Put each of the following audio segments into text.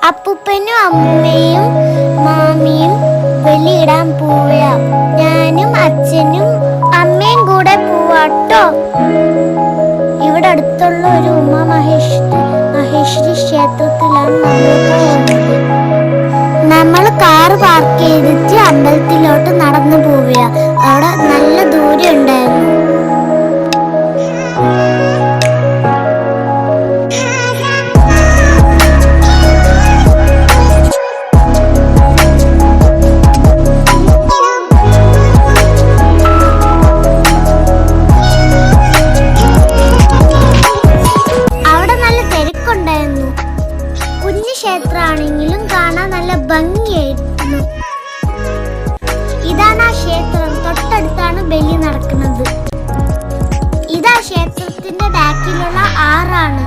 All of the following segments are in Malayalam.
അപ്പൂപ്പനും അമ്മയും മാമിയും ബലിയിടാൻ പോവുക. ഞാനും അച്ഛനും അമ്മയും കൂടെ പോവാട്ടോ. ഇവിടെ അടുത്തുള്ള ഒരു മഹേശ്വരി ക്ഷേത്രത്തിലാണ് നമ്മൾ പോകുന്നത്. നമ്മൾ കാർ പാർക്ക് ചെയ്തിട്ട് അമ്പലത്തിലോട്ട് നടന്നു പോവുക. അവിടെ നല്ല ദൂരം ഉണ്ടായിരുന്നു. ക്ഷേത്രമാണെങ്കിലും കാണാൻ നല്ല ഭംഗിയായിരുന്നു. ഇതാണ് ആ ക്ഷേത്രം. തൊട്ടടുത്താണ് ബലി നടക്കുന്നത്. ഇതാ ക്ഷേത്രത്തിന്റെ ബാക്കിലുള്ള ആറാണ്.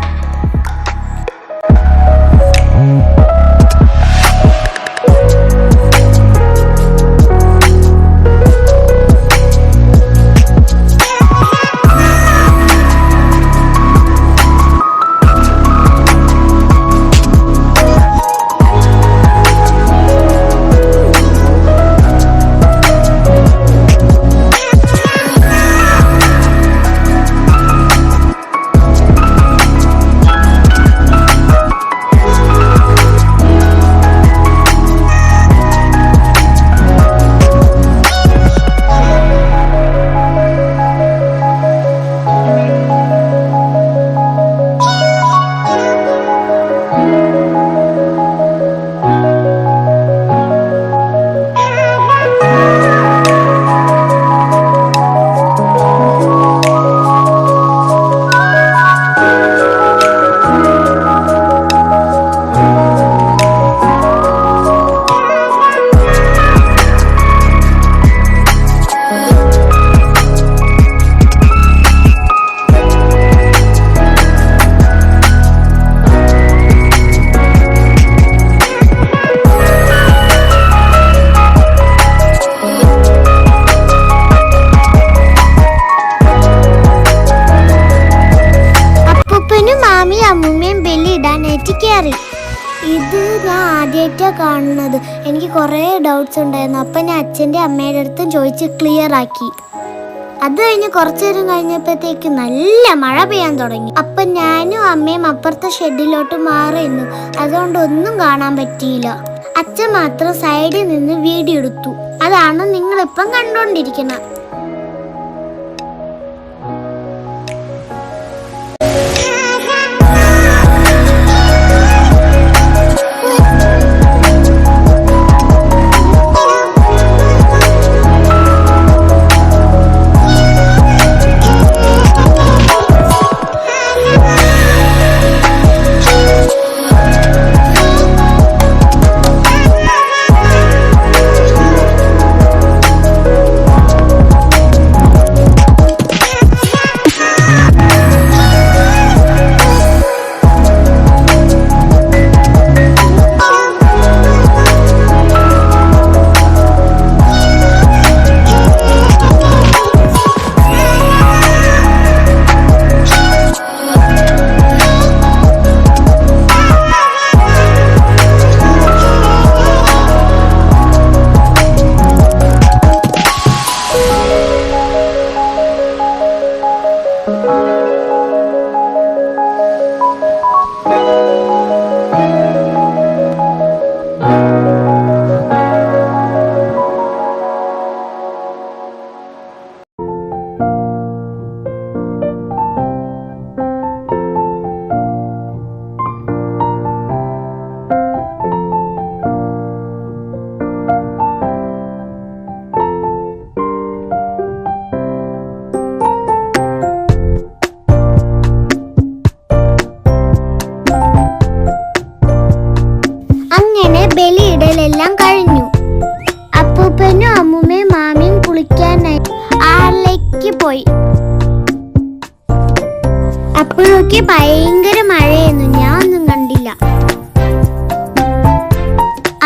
ഇത് ഞാൻ ആദ്യമായിട്ടാണ് കാണുന്നത്. എനിക്ക് കുറേ ഡൗട്ട്സ് ഉണ്ടായിരുന്നു. അപ്പം ഞാൻ അച്ഛൻ്റെ അമ്മയുടെ അടുത്തും ചോദിച്ച് ക്ലിയർ ആക്കി. അത് കഴിഞ്ഞ് കുറച്ചു നേരം കഴിഞ്ഞപ്പോഴത്തേക്ക് നല്ല മഴ പെയ്യാൻ തുടങ്ങി. അപ്പം ഞാനും അമ്മയും അപ്പുറത്തെ ഷെഡിലോട്ട് മാറിയിരുന്നു. അതുകൊണ്ട് ഒന്നും കാണാൻ പറ്റിയില്ല. അച്ഛൻ മാത്രം സൈഡിൽ നിന്ന് വീഡിയോ എടുത്തു. അതാണ് നിങ്ങളിപ്പം കണ്ടുകൊണ്ടിരിക്കുന്നത്. ബലിയിടലെല്ലാം കഴിഞ്ഞു. അപ്പൂപ്പനും അമ്മൂമ്മയും മാമിയും കുളിക്കാനായി ആറിലേക്ക് പോയി. അപ്പോഴൊക്കെ ഭയങ്കര മഴയായിരുന്നു. ഞാൻ ഒന്നും കണ്ടില്ല.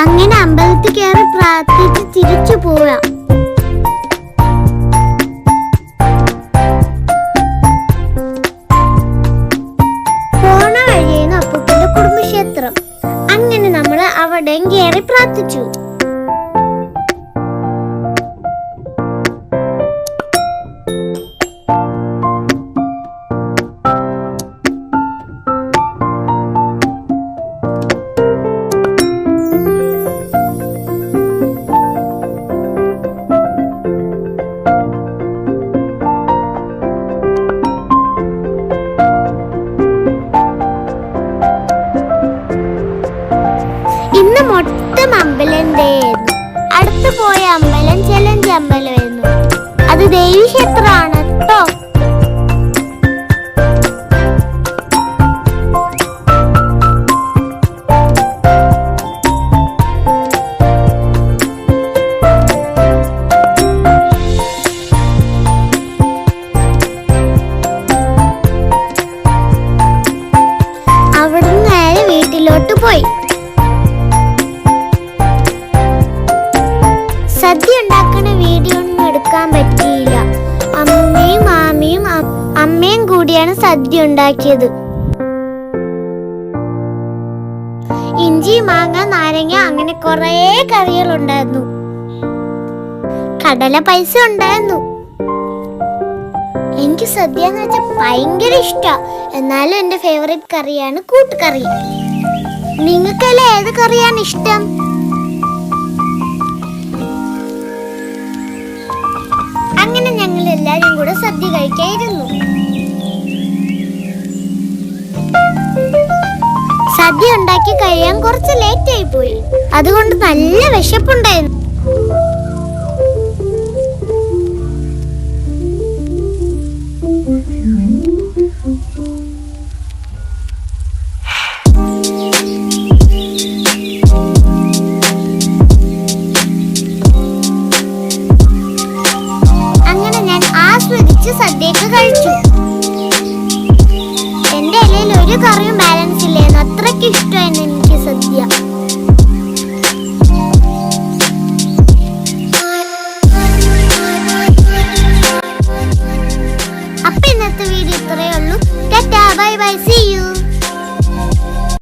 അങ്ങനെ അമ്പലത്തിൽ കയറി പ്രാർത്ഥിച്ച് തിരിച്ചു പോവാ. പോണ വഴിയായിരുന്നു അപ്പൂപ്പന്റെ കുടുംബക്ഷേത്രം. അങ്ങനെ നമ്മൾ അവിടെയും കയറി പ്രാർത്ഥിച്ചു. ഇന്ന് മൊത്തം അമ്പലന്റെ അടുത്ത് പോയ അമ്പലം ചെലഞ്ച് അമ്പലമായിരുന്നു. അത് ദേവീക്ഷേത്രമാണ് കേട്ടോ. അവിടുന്ന് നേരെ വീട്ടിലോട്ട് പോയി. സദ്യ ഉണ്ടാക്കുന്ന വീഡിയോ ഒന്നും എടുക്കാൻ പറ്റിയില്ല. അമ്മയും മാമിയും അമ്മയും കൂടിയാണ് സദ്യ ഉണ്ടാക്കിയത്. ഇഞ്ചി, മാങ്ങ, നാരങ്ങ അങ്ങനെ കുറേ കറികൾ ഉണ്ടായിരുന്നു. കടല പൈസ ഉണ്ടായിരുന്നു. എനിക്ക് സദ്യ എന്ന് വെച്ചാൽ ഭയങ്കര ഇഷ്ടമാണ്. എന്നാലും എൻ്റെ ഫേവറേറ്റ് കറിയാണ് കൂട്ടുകറി. നിങ്ങൾക്കെല്ലാം ഏത് കറിയാണ് ഇഷ്ടം? അങ്ങനെ ഞങ്ങൾ എല്ലാരും കൂടെ സദ്യ കഴിക്കായിരുന്നു. സദ്യ ഉണ്ടാക്കി കഴിയാൻ കുറച്ച് ലേറ്റ് ആയി പോയി. അതുകൊണ്ട് നല്ല വിശപ്പുണ്ടായിരുന്നു. സദ്യയൊക്കെ കഴിച്ചു. എന്റെ ഇലയിൽ ഒരു കറിയും ബാലൻസ് ഇല്ലായിരുന്നു. അത്രയ്ക്ക് ഇഷ്ടമായിരുന്നു എനിക്ക് സദ്യ.